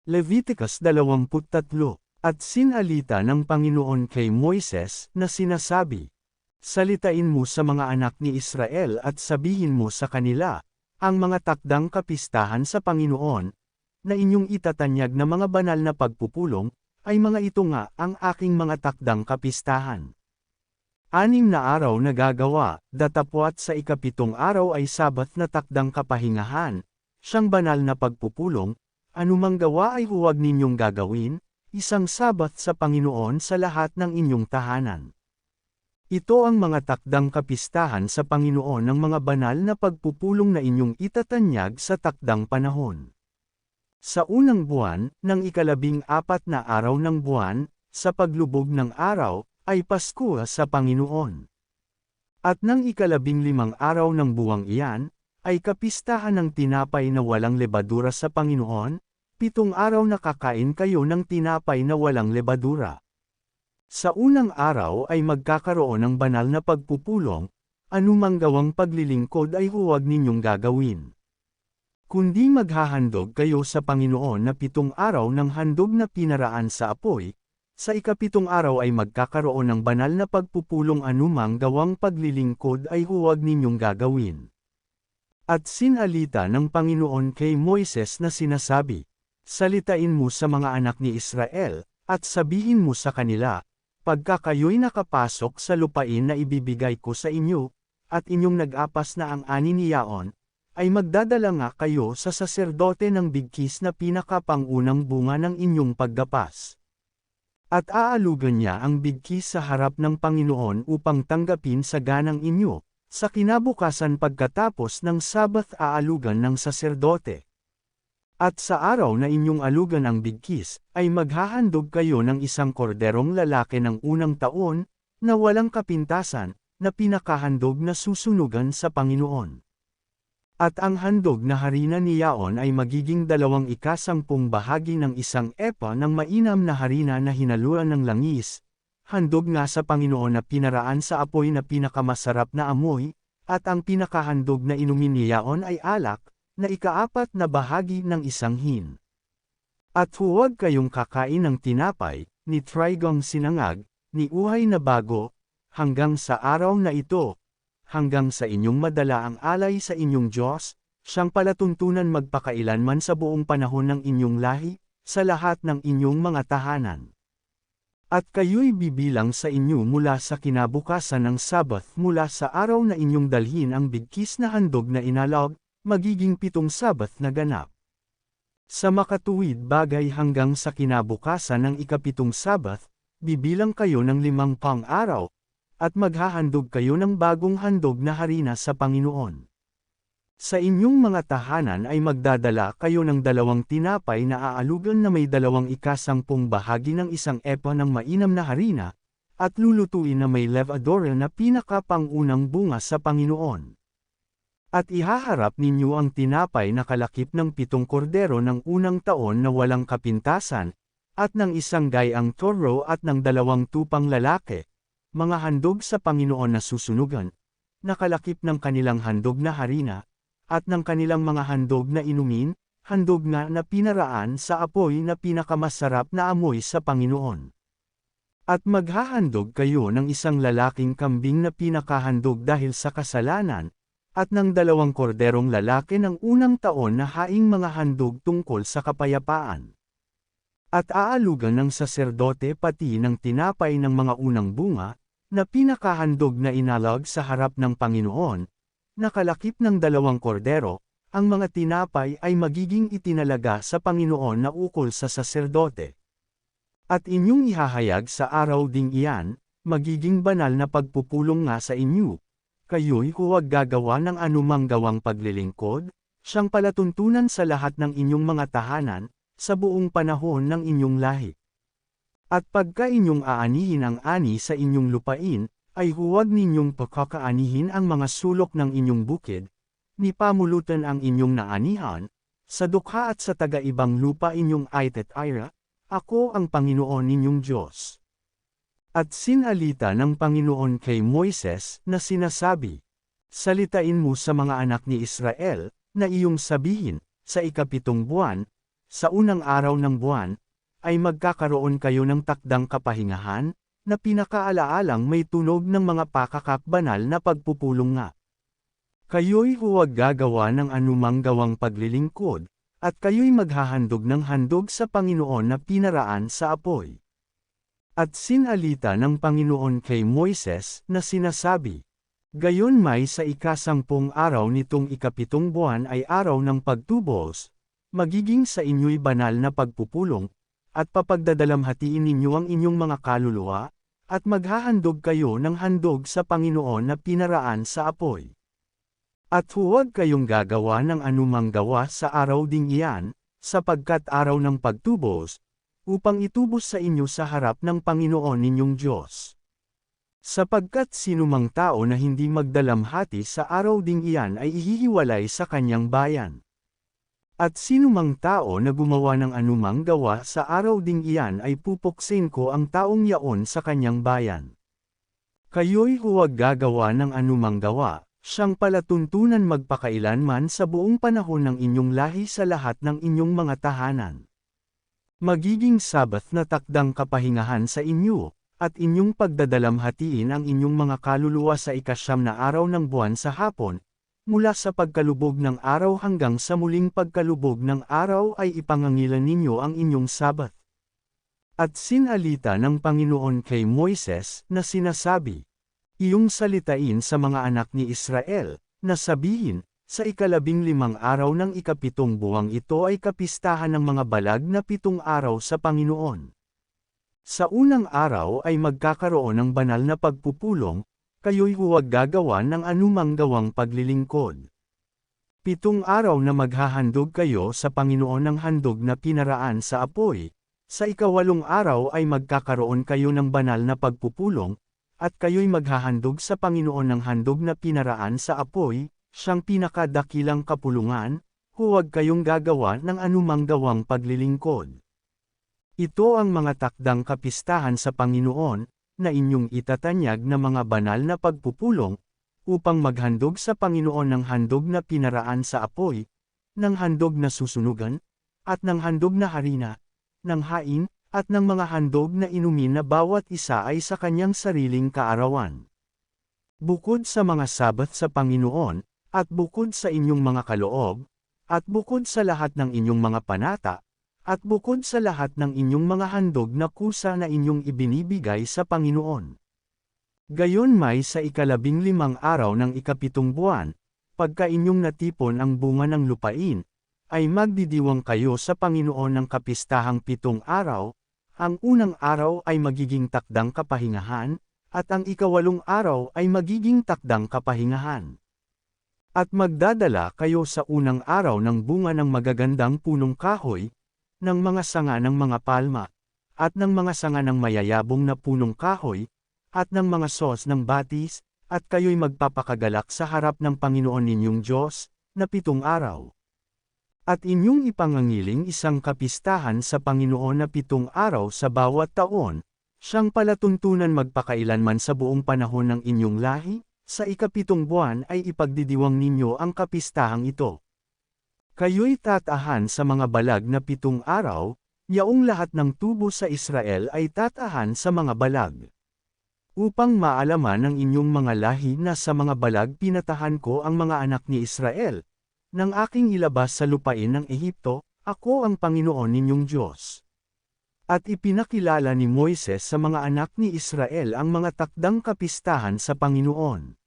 Leviticus 23. At sinalita ng Panginoon kay Moises na sinasabi, "Salitain mo sa mga anak ni Israel at sabihin mo sa kanila, ang mga takdang kapistahan sa Panginoon, na inyong itatanyag na mga banal na pagpupulong, ay mga ito nga ang aking mga takdang kapistahan. 6 na araw na gagawa, datapwat sa ika-7 araw ay Sabat na takdang kapahingahan, siyang banal na pagpupulong, anumang gawa ay huwag ninyong gagawin, isang Sabat sa Panginoon sa lahat ng inyong tahanan. Ito ang mga takdang kapistahan sa Panginoon ng mga banal na pagpupulong na inyong itatanyag sa takdang panahon. Sa unang buwan, ng 14 na araw ng buwan, sa paglubog ng araw, ay Pasko sa Panginoon. At ng 15 araw ng buwang iyan, ay kapistahan ng tinapay na walang lebadura sa Panginoon, 7 araw na kakain kayo ng tinapay na walang lebadura. Sa unang araw ay magkakaroon ng banal na pagpupulong, anumang gawang paglilingkod ay huwag ninyong gagawin. Kundi maghahandog kayo sa Panginoon na 7 araw ng handog na pinaraan sa apoy, sa ika-7 araw ay magkakaroon ng banal na pagpupulong anumang gawang paglilingkod ay huwag ninyong gagawin. At sinalita ng Panginoon kay Moises na sinasabi, "Salitain mo sa mga anak ni Israel, at sabihin mo sa kanila, pagka kayo'y nakapasok sa lupain na ibibigay ko sa inyo, at inyong nag-apas na ang ani ni Yaon, ay magdadala nga kayo sa saserdote ng bigkis na pinakapangunang bunga ng inyong paggapas. At aalugan niya ang bigkis sa harap ng Panginoon upang tanggapin sa ganang inyo, sa kinabukasan pagkatapos ng Sabat aalugan ng saserdote. At sa araw na inyong alugan ang bigkis, ay maghahandog kayo ng isang korderong lalaki ng unang taon, na walang kapintasan, na pinakahandog na susunugan sa Panginoon. At ang handog na harina ni Yaon ay magiging 2/10 bahagi ng 1 epa ng mainam na harina na hinaluan ng langis, handog nga sa Panginoon na pinaraan sa apoy na pinakamasarap na amoy, at ang pinakahandog na inumin ni Yaon ay alak, na ika-4 na bahagi ng 1 hin. At huwag kayong kakain ng tinapay, ni trigong sinangag, ni uhay na bago, hanggang sa araw na ito, hanggang sa inyong madala ang alay sa inyong Diyos, siyang palatuntunan magpakailanman sa buong panahon ng inyong lahi, sa lahat ng inyong mga tahanan. At kayo'y bibilang sa inyo mula sa kinabukasan ng Sabat mula sa araw na inyong dalhin ang bigkis na handog na inalog, magiging 7 Sabat na ganap. Sa makatuwid bagay hanggang sa kinabukasan ng ika-7 Sabat, bibilang kayo ng 5 araw, at maghahandog kayo ng bagong handog na harina sa Panginoon. Sa inyong mga tahanan ay magdadala kayo ng 2 tinapay na aalugan na may 2/10 bahagi ng 1 epa ng mainam na harina, at lulutuin na may levadura na pinakapangunang bunga sa Panginoon. At ihaharap ninyo ang tinapay na kalakip ng 7 kordero ng unang taon na walang kapintasan, at ng 1 gayang toro at ng 2 tupang lalaki, mga handog sa Panginoon na susunugan, nakalakip ng kanilang handog na harina, at ng kanilang mga handog na inumin, handog nga na pinaraan sa apoy na pinakamasarap na amoy sa Panginoon. At maghahandog kayo ng 1 lalaking kambing na pinakahandog dahil sa kasalanan, at ng 2 korderong lalaki ng unang taon na haing mga handog tungkol sa kapayapaan. At aalugan ng saserdote pati ng tinapay ng mga unang bunga, na pinakahandog na inalog sa harap ng Panginoon, nakalakip ng 2 kordero, ang mga tinapay ay magiging itinalaga sa Panginoon na ukol sa saserdote. At inyong ihahayag sa araw ding iyan, magiging banal na pagpupulong nga sa inyo. Kayo'y huwag gagawa ng anumang gawang paglilingkod, siyang palatuntunan sa lahat ng inyong mga tahanan, sa buong panahon ng inyong lahi. At pagka inyong aanihin ang ani sa inyong lupain, ay huwag ninyong pagkakaanihin ang mga sulok ng inyong bukid, ni pamulutan ang inyong naanihan, sa dukha at sa taga-ibang lupa inyong aitet ira, ako ang Panginoon ninyong Diyos. At sinalita ng Panginoon kay Moises na sinasabi, "Salitain mo sa mga anak ni Israel, na iyong sabihin, sa ika-7 buwan, sa unang araw ng buwan, ay magkakaroon kayo ng takdang kapahingahan, na pinakaalaalang may tunog ng mga pakakakbanal na pagpupulong nga. Kayo'y huwag gagawa ng anumang gawang paglilingkod, at kayo'y maghahandog ng handog sa Panginoon na pinaraan sa apoy. At sinalita ng Panginoon kay Moises na sinasabi, gayon may sa ika-10 araw nitong ika-7 buwan ay araw ng pagtubos, magiging sa inyo'y banal na pagpupulong, at papagdadalamhatiin ninyo ang inyong mga kaluluwa, at maghahandog kayo ng handog sa Panginoon na pinaraan sa apoy. At huwag kayong gagawa ng anumang gawa sa araw ding iyan, sapagkat araw ng pagtubos, upang itubos sa inyo sa harap ng Panginoon ninyong Diyos. Sapagkat sinumang tao na hindi magdalamhati sa araw ding iyan ay ihihiwalay sa kanyang bayan. At sinumang tao na gumawa ng anumang gawa sa araw ding iyan ay pupuksin ko ang taong yaon sa kanyang bayan. Kayo'y huwag gagawa ng anumang gawa, siyang palatuntunan magpakailanman sa buong panahon ng inyong lahi sa lahat ng inyong mga tahanan. Magiging Sabath na takdang kapahingahan sa inyo, at inyong pagdadalamhatiin ang inyong mga kaluluwa sa ika-9 na araw ng buwan sa hapon, mula sa pagkalubog ng araw hanggang sa muling pagkalubog ng araw ay ipangangilan ninyo ang inyong Sabath. At sinalita ng Panginoon kay Moises na sinasabi, iyong salitain sa mga anak ni Israel, na sabihin, sa ika-15 araw ng ika-7 buwang ito ay kapistahan ng mga balag na 7 araw sa Panginoon. Sa unang araw ay magkakaroon ng banal na pagpupulong, kayo'y huwag gagawa ng anumang gawang paglilingkod. 7 araw na maghahandog kayo sa Panginoon ng handog na pinaraan sa apoy, sa ika-8 araw ay magkakaroon kayo ng banal na pagpupulong, at kayo'y maghahandog sa Panginoon ng handog na pinaraan sa apoy, siyang pinakadakilang kapulungan, huwag kayong gagawa ng anumang gawang paglilingkod. Ito ang mga takdang kapistahan sa Panginoon, na inyong itatanyag na mga banal na pagpupulong, upang maghandog sa Panginoon ng handog na pinaraan sa apoy, ng handog na susunugan, at ng handog na harina, ng hain, at ng mga handog na inumin na bawat isa ay sa kanyang sariling kaarawan. Bukod sa mga Sabath sa Panginoon, at bukod sa inyong mga kaloob, at bukod sa lahat ng inyong mga panata, at bukod sa lahat ng inyong mga handog na kusa na inyong ibinibigay sa Panginoon. Gayon may sa ika-15 araw ng ika-7 buwan, pagka inyong natipon ang bunga ng lupain, ay magdidiwang kayo sa Panginoon ng kapistahang 7 araw, ang unang araw ay magiging takdang kapahingahan, at ang ika-8 araw ay magiging takdang kapahingahan. At magdadala kayo sa unang araw ng bunga ng magagandang punong kahoy, ng mga sanga ng mga palma, at ng mga sanga ng mayayabong na punong kahoy, at ng mga sos ng batis, at kayo'y magpapakagalak sa harap ng Panginoon ninyong Diyos, na 7 araw. At inyong ipangangiling isang kapistahan sa Panginoon na 7 araw sa bawat taon, siyang palatuntunan magpakailanman sa buong panahon ng inyong lahi, sa ika-7 buwan ay ipagdidiwang ninyo ang kapistahang ito. Kayo'y tatahan sa mga balag na 7 araw, yaong lahat ng tubo sa Israel ay tatahan sa mga balag. Upang maalaman ng inyong mga lahi na sa mga balag pinatahan ko ang mga anak ni Israel, nang aking ilabas sa lupain ng Ehipto, ako ang Panginoon ninyong Diyos. At ipinakilala ni Moises sa mga anak ni Israel ang mga takdang kapistahan sa Panginoon.